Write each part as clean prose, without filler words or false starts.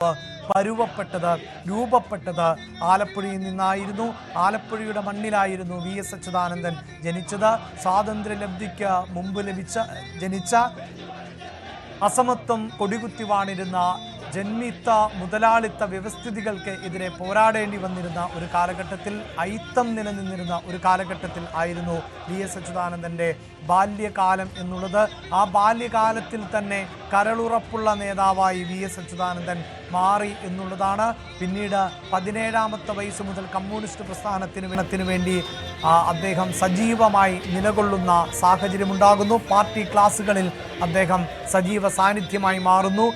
പരുവപ്പെട്ടത് രൂപപ്പെട്ടത് ആലപ്പുഴയിൽ നിന്നായിരുന്നു. ആലപ്പുഴയുടെ മണ്ണിലായിരുന്നു VS അച്യുതാനന്ദൻ ജനിച്ചത്. സ്വാതന്ത്ര്യലബ്ധിക്ക് മുമ്പ് ജനിച്ച അസമത്വം കൊടികുത്തി വാണിരുന്ന ജന്മിത്ത മുതലാളിത്ത വ്യവസ്ഥിതികൾക്ക് എതിരെ പോരാടേണ്ടി വന്നിരുന്ന ഒരു കാലഘട്ടത്തിൽ, അയിത്തം നിലനിന്നിരുന്ന ഒരു കാലഘട്ടത്തിൽ ആയിരുന്നു VS അച്യുതാനന്ദൻ്റെ ബാല്യകാലം എന്നുള്ളത്. ആ ബാല്യകാലത്തിൽ തന്നെ കരളുറപ്പുള്ള നേതാവായി VS അച്യുതാനന്ദൻ മാറി എന്നുള്ളതാണ്. പിന്നീട് 17ാമത്തെ വയസ്സ് മുതൽ കമ്മ്യൂണിസ്റ്റ് പ്രസ്ഥാനത്തിന് വേണ്ടി അദ്ദേഹം സജീവമായി നിലകൊള്ളുന്ന സാഹചര്യമുണ്ടാകുന്നു. പാർട്ടി ക്ലാസുകളിൽ അദ്ദേഹം സജീവ സാന്നിധ്യമായി മാറുന്നു.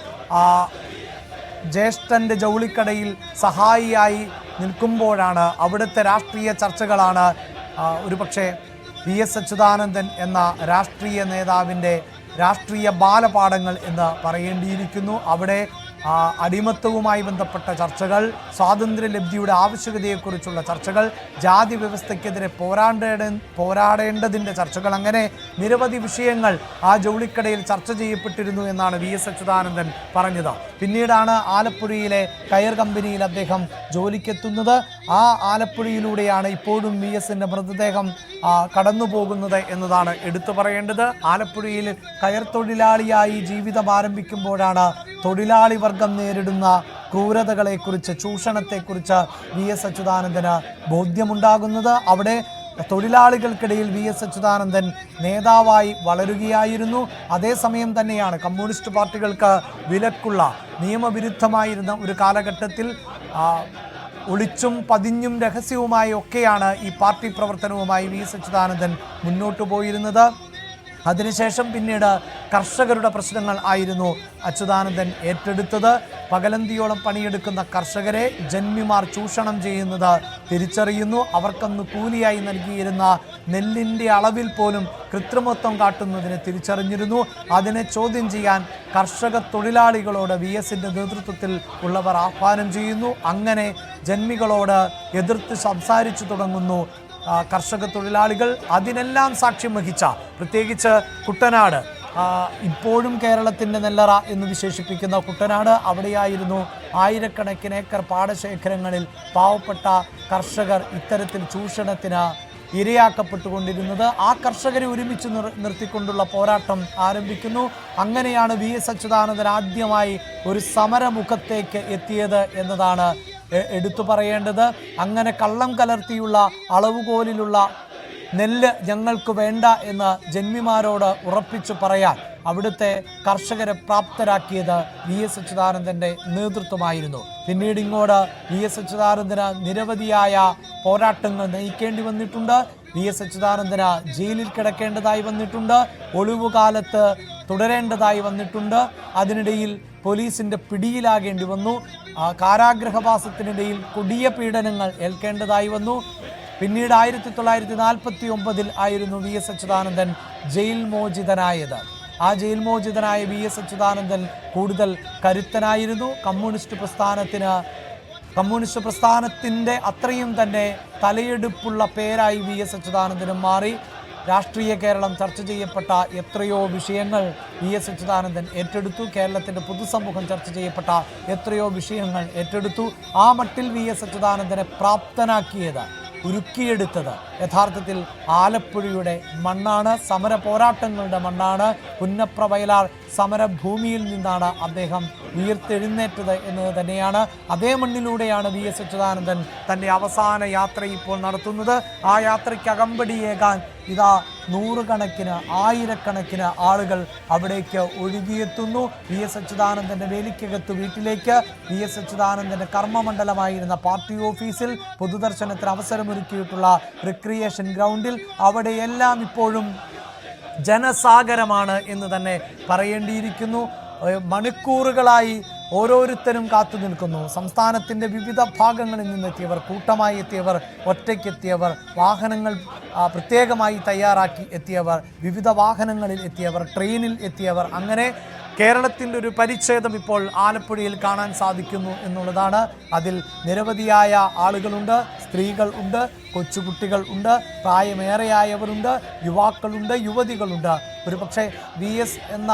ജ്യേഷ്ഠൻ്റെ ജൗളിക്കടയിൽ സഹായിയായി നിൽക്കുമ്പോഴാണ് അവിടുത്തെ രാഷ്ട്രീയ ചർച്ചകളാണ് ഒരുപക്ഷെ VS അച്യുതാനന്ദൻ എന്ന രാഷ്ട്രീയ നേതാവിൻ്റെ രാഷ്ട്രീയ ബാലപാഠങ്ങൾ എന്ന് പറയേണ്ടിയിരിക്കുന്നു. അവിടെ അടിമത്തവുമായി ബന്ധപ്പെട്ട ചർച്ചകൾ, സ്വാതന്ത്ര്യലബ്ധിയുടെ ആവശ്യകതയെക്കുറിച്ചുള്ള ചർച്ചകൾ, ജാതി വ്യവസ്ഥയ്ക്കെതിരെ പോരാടേണ്ടതിൻ്റെ ചർച്ചകൾ, അങ്ങനെ നിരവധി വിഷയങ്ങൾ ആ ജൗളിക്കടയിൽ ചർച്ച ചെയ്യപ്പെട്ടിരുന്നു എന്നാണ് VS അച്യുതാനന്ദൻ പറഞ്ഞത്. പിന്നീടാണ് ആലപ്പുഴയിലെ കയർ കമ്പനിയിൽ അദ്ദേഹം ജോലിക്കെത്തുന്നത്. ആ ആലപ്പുഴയിലൂടെയാണ് ഇപ്പോഴും VSൻ്റെ മൃതദേഹം കടന്നു പോകുന്നത് എന്നതാണ് എടുത്തു പറയേണ്ടത്. ആലപ്പുഴയിൽ കയർ തൊഴിലാളിയായി ജീവിതം ആരംഭിക്കുമ്പോഴാണ് തൊഴിലാളി വർഗം നേരിടുന്ന ക്രൂരതകളെക്കുറിച്ച്, ചൂഷണത്തെക്കുറിച്ച് VS അച്യുതാനന്ദന് ബോധ്യമുണ്ടാകുന്നത്. അവിടെ തൊഴിലാളികൾക്കിടയിൽ VS അച്യുതാനന്ദൻ നേതാവായി വളരുകയായിരുന്നു. അതേസമയം തന്നെയാണ് കമ്മ്യൂണിസ്റ്റ് പാർട്ടികൾക്ക് വിലക്കുള്ള, നിയമവിരുദ്ധമായിരുന്ന ഒരു കാലഘട്ടത്തിൽ ഒളിച്ചും പതിഞ്ഞും രഹസ്യവുമായി ഒക്കെയാണ് ഈ പാർട്ടി പ്രവർത്തനവുമായി VS അച്യുതാനന്ദൻ മുന്നോട്ടു പോയിരുന്നത്. അതിനുശേഷം പിന്നീട് കർഷകരുടെ പ്രശ്നങ്ങൾ ആയിരുന്നു അച്യുതാനന്ദൻ ഏറ്റെടുത്തത്. പകലന്തിയോളം പണിയെടുക്കുന്ന കർഷകരെ ജന്മിമാർ ചൂഷണം ചെയ്യുന്നത് തിരിച്ചറിയുന്നു. അവർക്കൊന്ന് കൂലിയായി നൽകിയിരുന്ന നെല്ലിൻ്റെ അളവിൽ പോലും കൃത്രിമത്വം കാട്ടുന്നതിനെ തിരിച്ചറിഞ്ഞിരുന്നു. അതിനെ ചോദ്യം ചെയ്യാൻ കർഷക തൊഴിലാളികളോട് VSൻ്റെ നേതൃത്വത്തിൽ ഉള്ളവർ ആഹ്വാനം ചെയ്യുന്നു. അങ്ങനെ ജന്മികളോട് എതിർത്ത് സംസാരിച്ചു തുടങ്ങുന്നു കർഷക തൊഴിലാളികൾ. അതിനെല്ലാം സാക്ഷ്യം വഹിച്ച, പ്രത്യേകിച്ച് കുട്ടനാട്, ഇപ്പോഴും കേരളത്തിൻ്റെ നെല്ലറ എന്ന് വിശേഷിപ്പിക്കുന്ന കുട്ടനാട്, അവിടെയായിരുന്നു ആയിരക്കണക്കിന് ഏക്കർ പാടശേഖരങ്ങളിൽ പാവപ്പെട്ട കർഷകർ ഇത്തരത്തിൽ ചൂഷണത്തിന് ഇരയാക്കപ്പെട്ടുകൊണ്ടിരുന്നത്. ആ കർഷകരെ ഒരുമിച്ച് നിർത്തിക്കൊണ്ടുള്ള പോരാട്ടം ആരംഭിക്കുന്നു. അങ്ങനെയാണ് VS അച്യുതാനന്ദൻ ആദ്യമായി ഒരു സമരമുഖത്തേക്ക് എത്തിയത് എന്നതാണ് എടുത്തു പറയേണ്ടത്. അങ്ങനെ കള്ളം കലർത്തിയുള്ള അളവുകോലിലുള്ള നെല്ല് ഞങ്ങൾക്ക് വേണ്ട എന്ന് ജന്മിമാരോട് ഉറപ്പിച്ചു പറയാൻ അവിടുത്തെ കർഷകരെ പ്രാപ്തരാക്കിയത് VS അച്യുതാനന്ദൻ്റെ നേതൃത്വമായിരുന്നു. പിന്നീട് ഇങ്ങോട്ട് VS അച്യുതാനന്ദന് നിരവധിയായ പോരാട്ടങ്ങൾ നയിക്കേണ്ടി വന്നിട്ടുണ്ട്. VS അച്യുതാനന്ദന് ജയിലിൽ കിടക്കേണ്ടതായി വന്നിട്ടുണ്ട്. ഒളിവുകാലത്ത് തുടരേണ്ടതായി വന്നിട്ടുണ്ട്. അതിനിടയിൽ പോലീസിൻ്റെ പിടിയിലാകേണ്ടി വന്നു. കാരാഗ്രഹവാസത്തിനിടയിൽ കൊടിയ പീഡനങ്ങൾ ഏൽക്കേണ്ടതായി വന്നു. പിന്നീട് 1949 ആയിരുന്നു VS അച്യുതാനന്ദൻ ജയിൽ മോചിതനായത്. ആ ജയിൽ മോചിതനായ VS അച്യുതാനന്ദൻ കൂടുതൽ കരുത്തനായിരുന്നു. കമ്മ്യൂണിസ്റ്റ് പ്രസ്ഥാനത്തിൻ്റെ അത്രയും തന്നെ തലയെടുപ്പുള്ള പേരായി VS അച്യുതാനന്ദനും മാറി. രാഷ്ട്രീയ കേരളം ചർച്ച ചെയ്യപ്പെട്ട എത്രയോ വിഷയങ്ങൾ VS അച്യുതാനന്ദൻ ഏറ്റെടുത്തു. കേരളത്തിൻ്റെ പൊതുസമൂഹം ചർച്ച ചെയ്യപ്പെട്ട എത്രയോ വിഷയങ്ങൾ ഏറ്റെടുത്തു. ആ മട്ടിൽ VS അച്യുതാനന്ദനെ പ്രാപ്തനാക്കിയത്, ഉരുക്കിയെടുത്തത് യഥാർത്ഥത്തിൽ ആലപ്പുഴയുടെ മണ്ണാണ്, സമര പോരാട്ടങ്ങളുടെ മണ്ണാണ്. പുന്നപ്ര വയലാർ സമരഭൂമിയിൽ നിന്നാണ് അദ്ദേഹം ഉയർത്തെഴുന്നേറ്റത് എന്നത് തന്നെയാണ്. അതേ മണ്ണിലൂടെയാണ് VS അച്യുതാനന്ദൻ തൻ്റെ അവസാന യാത്ര ഇപ്പോൾ നടത്തുന്നത്. ആ യാത്രയ്ക്ക് അകമ്പടിയേകാൻ ഇതാ നൂറുകണക്കിന്, ആയിരക്കണക്കിന് ആളുകൾ അവിടേക്ക് ഒഴുകിയെത്തുന്നു. VS അച്യുതാനന്ദൻ്റെ വേലിക്കകത്ത് വീട്ടിലേക്ക്, VS അച്യുതാനന്ദൻ്റെ കർമ്മമണ്ഡലമായിരുന്ന പാർട്ടി ഓഫീസിൽ, പൊതുദർശനത്തിന് അവസരമൊരുക്കിയിട്ടുള്ള റിക്രിയേഷൻ ഗ്രൗണ്ടിൽ, അവിടെയെല്ലാം ഇപ്പോഴും ജനസാഗരമാണ് എന്ന് തന്നെ പറയേണ്ടിയിരിക്കുന്നു. മണിക്കൂറുകളായി ഓരോരുത്തരും കാത്തു നിൽക്കുന്നു. സംസ്ഥാനത്തിൻ്റെ വിവിധ ഭാഗങ്ങളിൽ നിന്നെത്തിയവർ, കൂട്ടമായി എത്തിയവർ, ഒറ്റയ്ക്കെത്തിയവർ, വാഹനങ്ങൾ പ്രത്യേകമായി തയ്യാറാക്കി എത്തിയവർ, വിവിധ വാഹനങ്ങളിൽ എത്തിയവർ, ട്രെയിനിൽ എത്തിയവർ, അങ്ങനെ കേരളത്തിൻ്റെ ഒരു പരിച്ഛേദം ഇപ്പോൾ ആലപ്പുഴയിൽ കാണാൻ സാധിക്കുന്നു എന്നുള്ളതാണ്. അതിൽ നിരവധിയായ ആളുകളുണ്ട്, സ്ത്രീകൾ ഉണ്ട്, കൊച്ചുകുട്ടികൾ ഉണ്ട്, പ്രായമേറെയായവരുണ്ട്, യുവാക്കളുണ്ട്, യുവതികളുണ്ട്. ഒരുപക്ഷെ VS എന്ന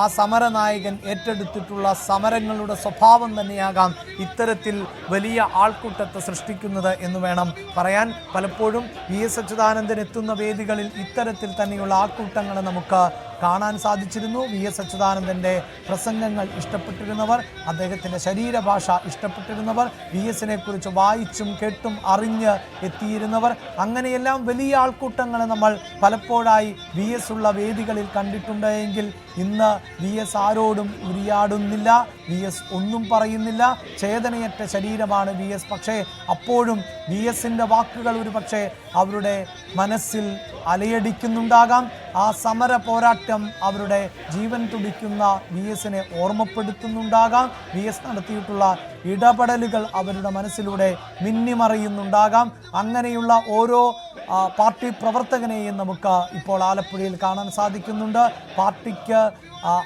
ആ സമരനായകൻ ഏറ്റെടുത്തിട്ടുള്ള സമരങ്ങളുടെ സ്വഭാവം തന്നെയാകാം ഇത്തരത്തിൽ വലിയ ആൾക്കൂട്ടത്തെ സൃഷ്ടിക്കുന്നത് എന്ന് വേണം പറയാൻ. പലപ്പോഴും VS അച്യുതാനന്ദൻ എത്തുന്ന വേദികളിൽ ഇത്തരത്തിൽ തന്നെയുള്ള ആൾക്കൂട്ടങ്ങളെ നമുക്ക് കാണാൻ സാധിച്ചിരുന്നു. VS അച്യുതാനന്ദൻ്റെ പ്രസംഗങ്ങൾ ഇഷ്ടപ്പെട്ടിരുന്നവർ, അദ്ദേഹത്തിൻ്റെ ശരീരഭാഷ ഇഷ്ടപ്പെട്ടിരുന്നവർ, VSനെ കുറിച്ച് വായിച്ചും കേട്ടും അറിഞ്ഞ് എത്തിയിരുന്നവർ, അങ്ങനെയെല്ലാം വലിയ ആൾക്കൂട്ടങ്ങളെ നമ്മൾ പലപ്പോഴായി VS ഉള്ള വേദികളിൽ കണ്ടിട്ടുണ്ട്. എങ്കിൽ ഇന്ന് VS ആരോടും ഉരിയാടുന്നില്ല, VS ഒന്നും പറയുന്നില്ല, ചേതനയറ്റ ശരീരമാണ് VS. പക്ഷേ അപ്പോഴും VSൻ്റെ വാക്കുകൾ ഒരു പക്ഷേ അവരുടെ മനസ്സിൽ അലയടിക്കുന്നുണ്ടാകാം. ആ സമര പോരാട്ടം അവരുടെ ജീവൻ തുടിക്കുന്ന VSനെ ഓർമ്മപ്പെടുത്തുന്നുണ്ടാകാം. VS നടത്തിയിട്ടുള്ള ഇടപെടലുകൾ അവരുടെ മനസ്സിലൂടെ മിന്നിമറിയുന്നുണ്ടാകാം. അങ്ങനെയുള്ള ഓരോ പാർട്ടി പ്രവർത്തകനെയും നമുക്ക് ഇപ്പോൾ ആലപ്പുഴയിൽ കാണാൻ സാധിക്കുന്നുണ്ട്. പാർട്ടിക്ക്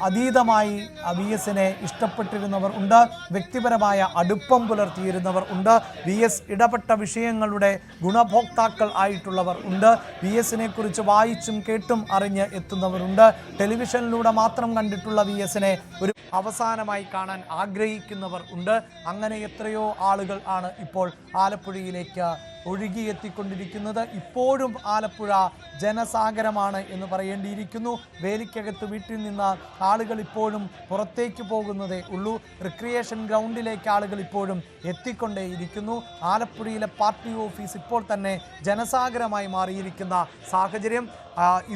അതീതമായി VSനെ ഇഷ്ടപ്പെട്ടിരുന്നവർ ഉണ്ട്, വ്യക്തിപരമായ അടുപ്പം പുലർത്തിയിരുന്നവർ ഉണ്ട്, VS ഇടപെട്ട വിഷയങ്ങളുടെ ഗുണഭോക്താക്കൾ ആയിട്ടുള്ളവർ ഉണ്ട്, VSനെ കുറിച്ച് വായിച്ചും കേട്ടും അറിഞ്ഞ് എത്തുന്നവരുണ്ട്, ടെലിവിഷനിലൂടെ മാത്രം കണ്ടിട്ടുള്ള VSനെ ഒരു അവസാനമായി കാണാൻ ആഗ്രഹിക്കുന്നവർ ഉണ്ട്. അങ്ങനെ എത്രയോ ആളുകൾ ആണ് ഇപ്പോൾ ആലപ്പുഴയിലേക്ക് ഒഴുകിയെത്തിക്കൊണ്ടിരിക്കുന്നത്. ഇപ്പോഴും ആലപ്പുഴ ജനസാഗരമാണ് എന്ന് പറയേണ്ടിയിരിക്കുന്നു. വേലിക്കകത്ത് വീട്ടിൽ നിന്ന് ആളുകൾ ഇപ്പോഴും പുറത്തേക്ക് പോകുന്നതേ ഉള്ളൂ. റിക്രിയേഷൻ ഗ്രൗണ്ടിലേക്ക് ആളുകൾ ഇപ്പോഴും എത്തിക്കൊണ്ടേയിരിക്കുന്നു. ആലപ്പുഴയിലെ പാർട്ടി ഓഫീസ് ഇപ്പോൾ തന്നെ ജനസാഗരമായി മാറിയിരിക്കുന്ന സാഹചര്യം.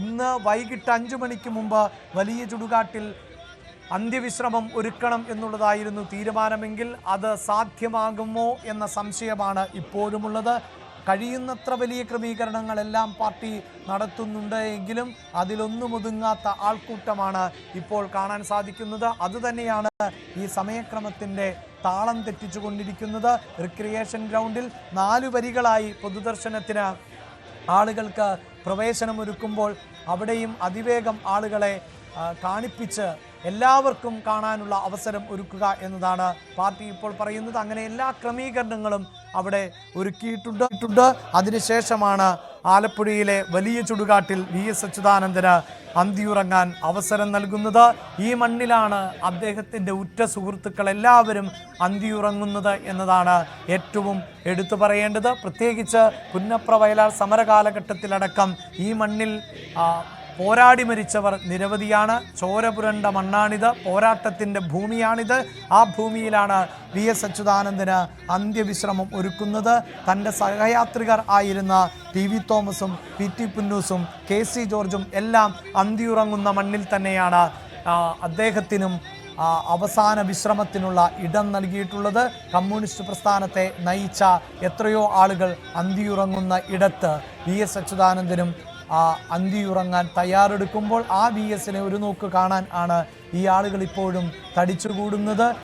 ഇന്ന് വൈകിട്ട് 5 മണിക്ക് മുമ്പ് വലിയ ചുടുകാട്ടിൽ അന്ത്യവിശ്രമം ഒരുക്കണം എന്നുള്ളതായിരുന്നു തീരുമാനമെങ്കിൽ അത് സാധ്യമാകുമോ എന്ന സംശയമാണ് ഇപ്പോഴുമുള്ളത്. കഴിയുന്നത്ര വലിയ ക്രമീകരണങ്ങളെല്ലാം പാർട്ടി നടത്തുന്നുണ്ട് എങ്കിലും അതിലൊന്നും ഒതുങ്ങാത്ത ആൾക്കൂട്ടമാണ് ഇപ്പോൾ കാണാൻ സാധിക്കുന്നത്. അതുതന്നെയാണ് ഈ സമയക്രമത്തിൻ്റെ താളം തെറ്റിച്ചുകൊണ്ടിരിക്കുന്നത്. റിക്രിയേഷൻ ഗ്രൗണ്ടിൽ 4 വരികളായി പൊതുദർശനത്തിന് ആളുകൾക്ക് പ്രവേശനമൊരുക്കുമ്പോൾ അവിടെയും അതിവേഗം ആളുകളെ കാണിപ്പിച്ച് എല്ലാവർക്കും കാണാനുള്ള അവസരം ഒരുക്കുക എന്നതാണ് പാർട്ടി ഇപ്പോൾ പറയുന്നത്. അങ്ങനെ എല്ലാ ക്രമീകരണങ്ങളും അവിടെ ഒരുക്കിയിട്ടുണ്ട്. അതിനുശേഷമാണ് ആലപ്പുഴയിലെ വലിയ ചുടുകാട്ടിൽ VS അച്യുതാനന്ദന് അന്തിയുറങ്ങാൻ അവസരം നൽകുന്നത്. ഈ മണ്ണിലാണ് അദ്ദേഹത്തിൻ്റെ ഉറ്റ സുഹൃത്തുക്കൾ എല്ലാവരും അന്തിയുറങ്ങുന്നത് എന്നതാണ് ഏറ്റവും എടുത്തു പറയേണ്ടത്. പ്രത്യേകിച്ച് പുന്നപ്ര വയലാർ സമരകാലഘട്ടത്തിലടക്കം ഈ മണ്ണിൽ പോരാടി മരിച്ചവർ നിരവധിയാണ്. ചോര പുരണ്ട മണ്ണാണിത്, പോരാട്ടത്തിൻ്റെ ഭൂമിയാണിത്. ആ ഭൂമിയിലാണ് VS അച്യുതാനന്ദന് അന്ത്യവിശ്രമം ഒരുക്കുന്നത്. തൻ്റെ സഹയാത്രികർ ആയിരുന്ന TV തോമസും PT പുന്നൂസും KC ജോർജും എല്ലാം അന്തിയുറങ്ങുന്ന മണ്ണിൽ തന്നെയാണ് അദ്ദേഹത്തിനും അവസാന വിശ്രമത്തിനുള്ള ഇടം നൽകിയിട്ടുള്ളത്. കമ്മ്യൂണിസ്റ്റ് പ്രസ്ഥാനത്തെ നയിച്ച എത്രയോ ആളുകൾ അന്തിയുറങ്ങുന്ന ഇടത്ത് VS അച്യുതാനന്ദനും അന്തിയുറങ്ങാൻ തയ്യാറെടുക്കുമ്പോൾ ആ VSനെ ഒരു നോക്ക് കാണാൻ ആണ് ഈ ആളുകൾ ഇപ്പോഴും തടിച്ചുകൂടുന്നത്.